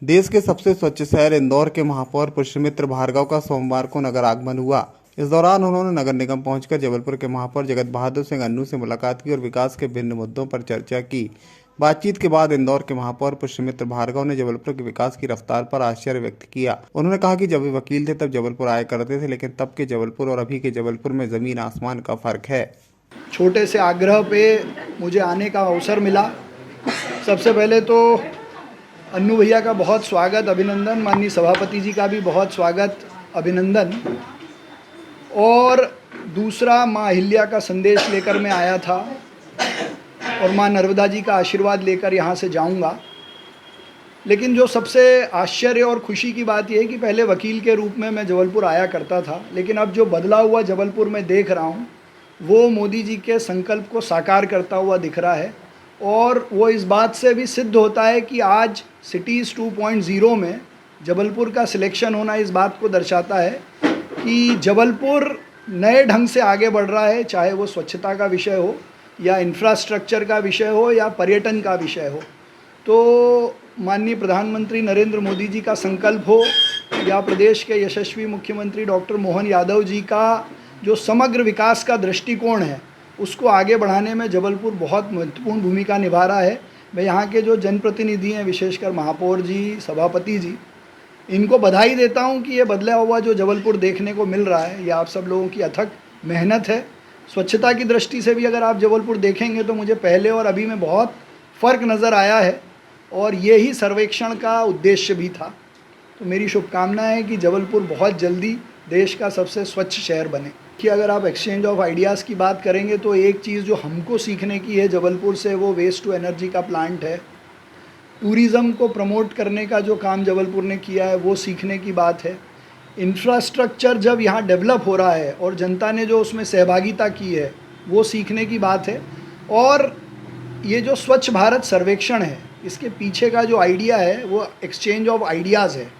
देश के सबसे स्वच्छ शहर इंदौर के महापौर पुष्यमित्र भार्गव का सोमवार को नगर आगमन हुआ। इस दौरान उन्होंने नगर निगम पहुंचकर जबलपुर के महापौर जगत बहादुर सिंह अन्नू से मुलाकात की और विकास के भिन्न मुद्दों पर चर्चा की। बातचीत के बाद इंदौर के महापौर पुष्यमित्र भार्गव ने जबलपुर के विकास की रफ्तार पर आश्चर्य व्यक्त किया। उन्होंने कहा कि जब वे वकील थे तब जबलपुर आया करते थे, लेकिन तब के जबलपुर और अभी के जबलपुर में जमीन आसमान का फर्क है। छोटे से आग्रह पे मुझे आने का अवसर मिला। सबसे पहले तो अन्नू भैया का बहुत स्वागत, अभिनंदन। माननीय सभापति जी का भी बहुत स्वागत, अभिनंदन। और दूसरा, माँ अहिल्या का संदेश लेकर मैं आया था और माँ नर्मदा जी का आशीर्वाद लेकर यहाँ से जाऊँगा। लेकिन जो सबसे आश्चर्य और खुशी की बात यह है कि पहले वकील के रूप में मैं जबलपुर आया करता था, लेकिन अब जो बदला हुआ जबलपुर में देख रहा हूँ वो मोदी जी के संकल्प को साकार करता हुआ दिख रहा है। और वो इस बात से भी सिद्ध होता है कि आज सिटीज़ 2.0 में जबलपुर का सिलेक्शन होना इस बात को दर्शाता है कि जबलपुर नए ढंग से आगे बढ़ रहा है, चाहे वो स्वच्छता का विषय हो या इंफ्रास्ट्रक्चर का विषय हो या पर्यटन का विषय हो। तो माननीय प्रधानमंत्री नरेंद्र मोदी जी का संकल्प हो या प्रदेश के यशस्वी मुख्यमंत्री डॉक्टर मोहन यादव जी का जो समग्र विकास का दृष्टिकोण है, उसको आगे बढ़ाने में जबलपुर बहुत महत्वपूर्ण भूमिका निभा रहा है। मैं यहाँ के जो जनप्रतिनिधि हैं, विशेषकर महापौर जी, सभापति जी, इनको बधाई देता हूँ कि ये बदला हुआ जो जबलपुर देखने को मिल रहा है, ये आप सब लोगों की अथक मेहनत है। स्वच्छता की दृष्टि से भी अगर आप जबलपुर देखेंगे तो मुझे पहले और अभी में बहुत फ़र्क नज़र आया है, और ये ही सर्वेक्षण का उद्देश्य भी था। तो मेरी शुभकामना है कि जबलपुर बहुत जल्दी देश का सबसे स्वच्छ शहर बने। कि अगर आप एक्सचेंज ऑफ आइडियाज़ की बात करेंगे तो एक चीज़ जो हमको सीखने की है जबलपुर से, वो वेस्ट टू एनर्जी का प्लांट है। टूरिज़्म को प्रमोट करने का जो काम जबलपुर ने किया है वो सीखने की बात है। इंफ्रास्ट्रक्चर जब यहाँ डेवलप हो रहा है और जनता ने जो उसमें सहभागिता की है वो सीखने की बात है। और ये जो स्वच्छ भारत सर्वेक्षण है, इसके पीछे का जो आइडिया है वो एक्सचेंज ऑफ आइडियाज़ है,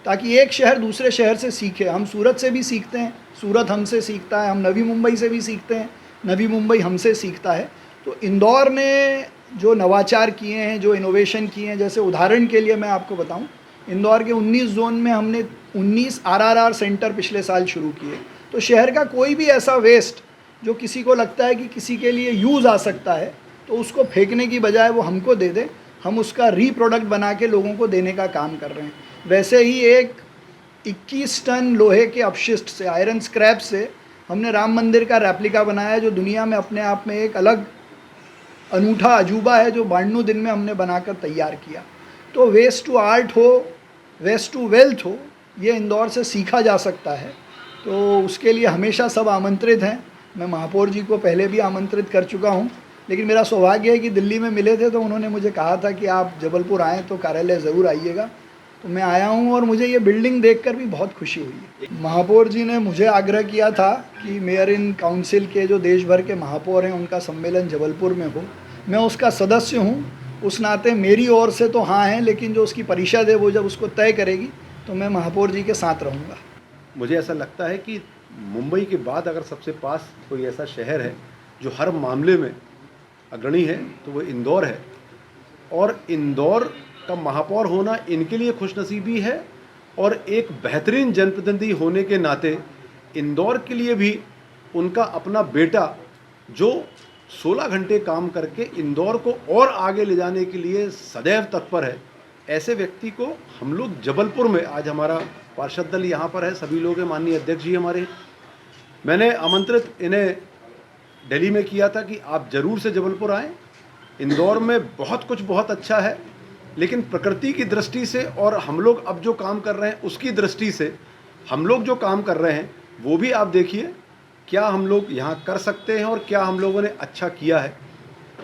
ताकि एक शहर दूसरे शहर से सीखे। हम सूरत से भी सीखते हैं, सूरत हमसे सीखता है, हम नवी मुंबई से भी सीखते हैं, नवी मुंबई हमसे सीखता है। तो इंदौर ने जो नवाचार किए हैं, जो इनोवेशन किए हैं, जैसे उदाहरण के लिए मैं आपको बताऊं, इंदौर के 19 जोन में हमने 19 आरआरआर सेंटर पिछले साल शुरू किए। तो शहर का कोई भी ऐसा वेस्ट जो किसी को लगता है कि किसी के लिए यूज़ आ सकता है, तो उसको फेंकने की बजाय वो हमको दे दे, हम उसका रीप्रोडक्ट बना के लोगों को देने का काम कर रहे हैं। वैसे ही एक 21 टन लोहे के अपशिष्ट से, आयरन स्क्रैप से, हमने राम मंदिर का रेप्लिका बनाया, जो दुनिया में अपने आप में एक अलग अनूठा अजूबा है, जो 92 दिन में हमने बनाकर तैयार किया। तो वेस्ट टू आर्ट हो, वेस्ट टू वेल्थ हो, ये इंदौर से सीखा जा सकता है। तो उसके लिए हमेशा सब आमंत्रित हैं। मैं महापौर जी को पहले भी आमंत्रित कर चुका हूँ, लेकिन मेरा सौभाग्य है कि दिल्ली में मिले थे तो उन्होंने मुझे कहा था कि आप जबलपुर आएँ तो कार्यालय ज़रूर आइएगा। तो मैं आया हूँ और मुझे ये बिल्डिंग देखकर भी बहुत खुशी हुई है। महापौर जी ने मुझे आग्रह किया था कि मेयर इन काउंसिल के जो देश भर के महापौर हैं उनका सम्मेलन जबलपुर में हो। मैं उसका सदस्य हूँ, उस नाते मेरी ओर से तो हाँ है, लेकिन जो उसकी परिषद है वो जब उसको तय करेगी तो मैं महापौर जी के साथ रहूँगा। मुझे ऐसा लगता है कि मुंबई के बाद अगर सबसे पास कोई ऐसा शहर है जो हर मामले में अग्रणी है तो वो इंदौर है। और इंदौर का महापौर होना इनके लिए खुशनसीबी है, और एक बेहतरीन जनप्रतिनिधि होने के नाते इंदौर के लिए भी उनका अपना बेटा जो 16 घंटे काम करके इंदौर को और आगे ले जाने के लिए सदैव तत्पर है, ऐसे व्यक्ति को हम लोग जबलपुर में, आज हमारा पार्षद दल यहाँ पर है, सभी लोग हैं, माननीय अध्यक्ष जी हमारे, मैंने आमंत्रित इन्हें दिल्ली में किया था कि आप ज़रूर से जबलपुर आएँ। इंदौर में बहुत कुछ बहुत अच्छा है, लेकिन प्रकृति की दृष्टि से और हम लोग अब जो काम कर रहे हैं उसकी दृष्टि से, हम लोग जो काम कर रहे हैं वो भी आप देखिए क्या हम लोग यहाँ कर सकते हैं और क्या हम लोगों ने अच्छा किया है।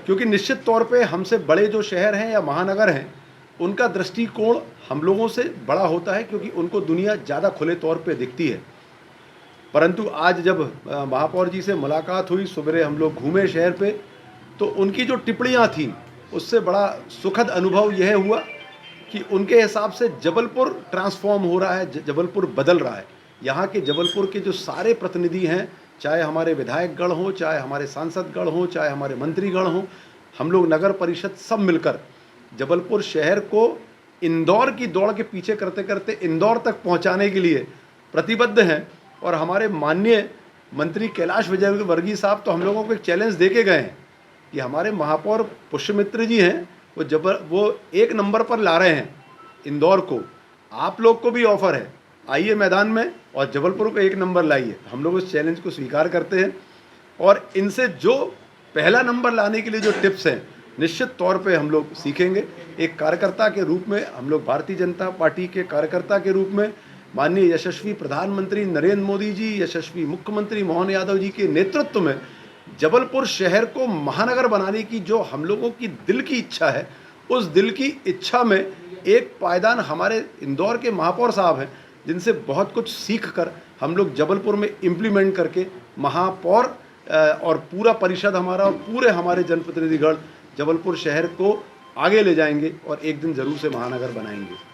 क्योंकि निश्चित तौर पे हमसे बड़े जो शहर हैं या महानगर हैं, उनका दृष्टिकोण हम लोगों से बड़ा होता है, क्योंकि उनको दुनिया ज़्यादा खुले तौर पे दिखती है। परंतु आज जब महापौर जी से मुलाकात हुई, सुबह हम लोग घूमे शहर पे, तो उनकी जो टिप्पणियाँ थीं उससे बड़ा सुखद अनुभव यह हुआ कि उनके हिसाब से जबलपुर ट्रांसफॉर्म हो रहा है, जबलपुर बदल रहा है। यहाँ के जबलपुर के जो सारे प्रतिनिधि हैं, चाहे हमारे विधायकगण हों, चाहे हमारे सांसदगण हों, चाहे हमारे मंत्रीगण हों, हम लोग नगर परिषद सब मिलकर जबलपुर शहर को इंदौर की दौड़ के पीछे करते करते इंदौर तक पहुंचाने के लिए प्रतिबद्ध हैं। और हमारे माननीय मंत्री कैलाश विजयवर्गीय साहब तो हम लोगों को एक चैलेंज दे के गए हैं कि हमारे महापौर पुष्यमित्र जी हैं, वो 1 नंबर पर ला रहे हैं इंदौर को। आप लोग को भी ऑफर है, आइए मैदान में और जबलपुर को 1 नंबर लाइए। हम लोग उस चैलेंज को स्वीकार करते हैं और इनसे जो पहला नंबर लाने के लिए जो टिप्स हैं निश्चित तौर पे हम लोग सीखेंगे। एक कार्यकर्ता के रूप में हम लोग भारतीय जनता पार्टी के कार्यकर्ता के रूप में माननीय यशस्वी प्रधानमंत्री नरेंद्र मोदी जी, यशस्वी मुख्यमंत्री मोहन यादव जी के नेतृत्व में जबलपुर शहर को महानगर बनाने की जो हम लोगों की दिल की इच्छा है, उस दिल की इच्छा में एक पायदान हमारे इंदौर के महापौर साहब हैं, जिनसे बहुत कुछ सीख कर हम लोग जबलपुर में इम्प्लीमेंट करके महापौर और पूरा परिषद हमारा और पूरे हमारे जनप्रतिनिधिगण जबलपुर शहर को आगे ले जाएंगे और एक दिन ज़रूर से महानगर बनाएंगे।